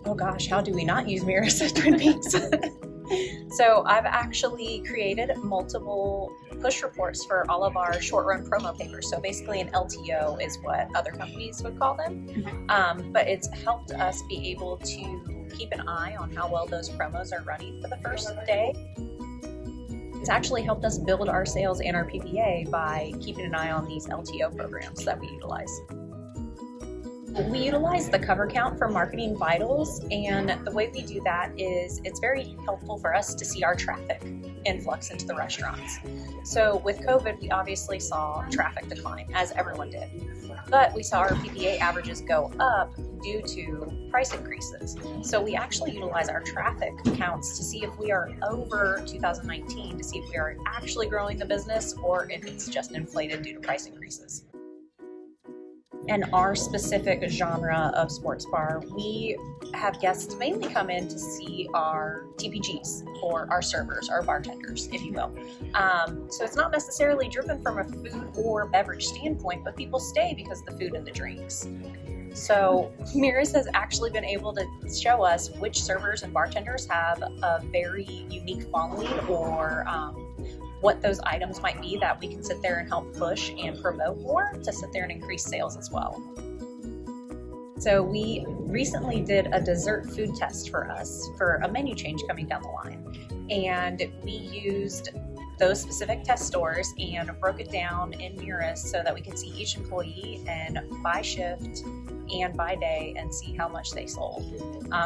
Oh gosh, how do we not use Mirus at Twin Peaks? So I've actually created multiple push reports for all of our short run promo papers. So basically an LTO is what other companies would call them. But it's helped us be able to keep an eye on how well those promos are running for the first day. It's actually helped us build our sales and our PPA by keeping an eye on these LTO programs that we utilize. We utilize the cover count for marketing vitals, and the way we do that is it's very helpful for us to see our traffic influx into the restaurants. So with COVID, we obviously saw traffic decline, as everyone did, but we saw our PPA averages go up due to price increases. So we actually utilize our traffic counts to see if we are over 2019, to see if we are actually growing the business or if it's just inflated due to price increases. And our specific genre of sports bar, we have guests mainly come in to see our TPGs, or our servers, our bartenders, if you will. So it's not necessarily driven from a food or beverage standpoint, but people stay because of the food and the drinks. So Mirus has actually been able to show us which servers and bartenders have a very unique following, or what those items might be that we can sit there and help push and promote more to sit there and increase sales as well. So we recently did a dessert food test for us for a menu change coming down the line. And we used those specific test stores and broke it down in Mirus so that we could see each employee and by shift and by day and see how much they sold.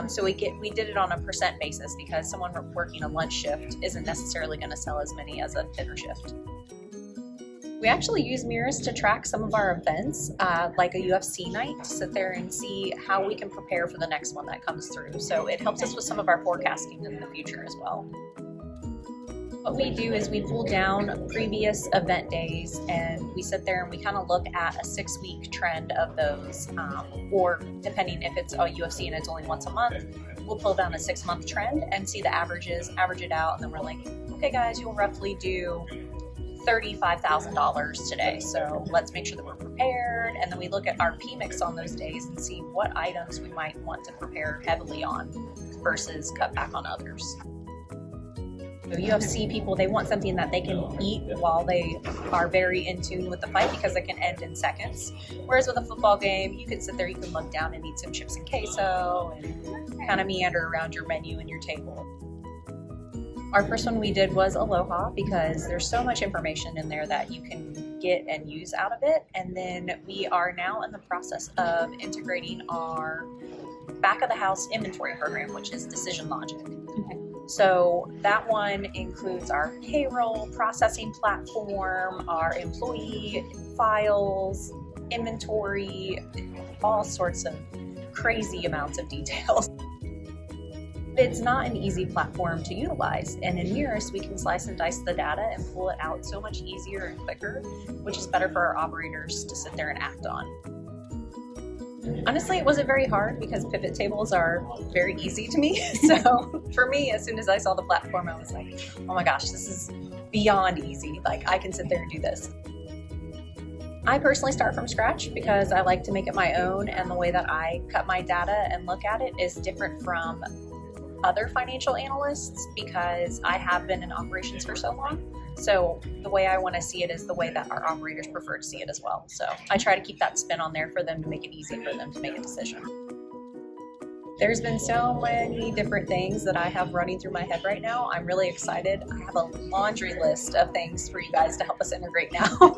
So we did it on a percent basis, because someone working a lunch shift isn't necessarily going to sell as many as a dinner shift. We actually use Mirus to track some of our events, like a UFC night, to sit there and see how we can prepare for the next one that comes through. So it helps us with some of our forecasting in the future as well. What we do is we pull down previous event days and we sit there and we kind of look at a 6-week trend of those, or depending if it's a UFC and it's only once a month, we'll pull down a 6-month trend and see the averages, average it out, and then we're like, okay guys, you'll roughly do $35,000 today, so let's make sure that we're prepared. And then we look at our P-mix on those days and see what items we might want to prepare heavily on versus cut back on others. So UFC people, they want something that they can eat while they are very in tune with the fight, because it can end in seconds. Whereas with a football game, you can sit there, you can look down and eat some chips and queso and kind of meander around your menu and your table. Our first one we did was Aloha, because there's so much information in there that you can get and use out of it. And then we are now in the process of integrating our back of the house inventory program, which is Decision Logic. So that one includes our payroll processing platform, our employee files, inventory, all sorts of crazy amounts of details. It's not an easy platform to utilize, and in Mirus we can slice and dice the data and pull it out so much easier and quicker, which is better for our operators to sit there and act on. Honestly, it wasn't very hard because pivot tables are very easy to me. So for me, as soon as I saw the platform, I was like, oh my gosh, this is beyond easy. Like, I can sit there and do this. I personally start from scratch because I like to make it my own, and the way that I cut my data and look at it is different from other financial analysts because I have been in operations for so long. So the way I want to see it is the way that our operators prefer to see it as well. So I try to keep that spin on there for them to make it easy for them to make a decision. There's been so many different things that I have running through my head right now. I'm really excited. I have a laundry list of things for you guys to help us integrate now.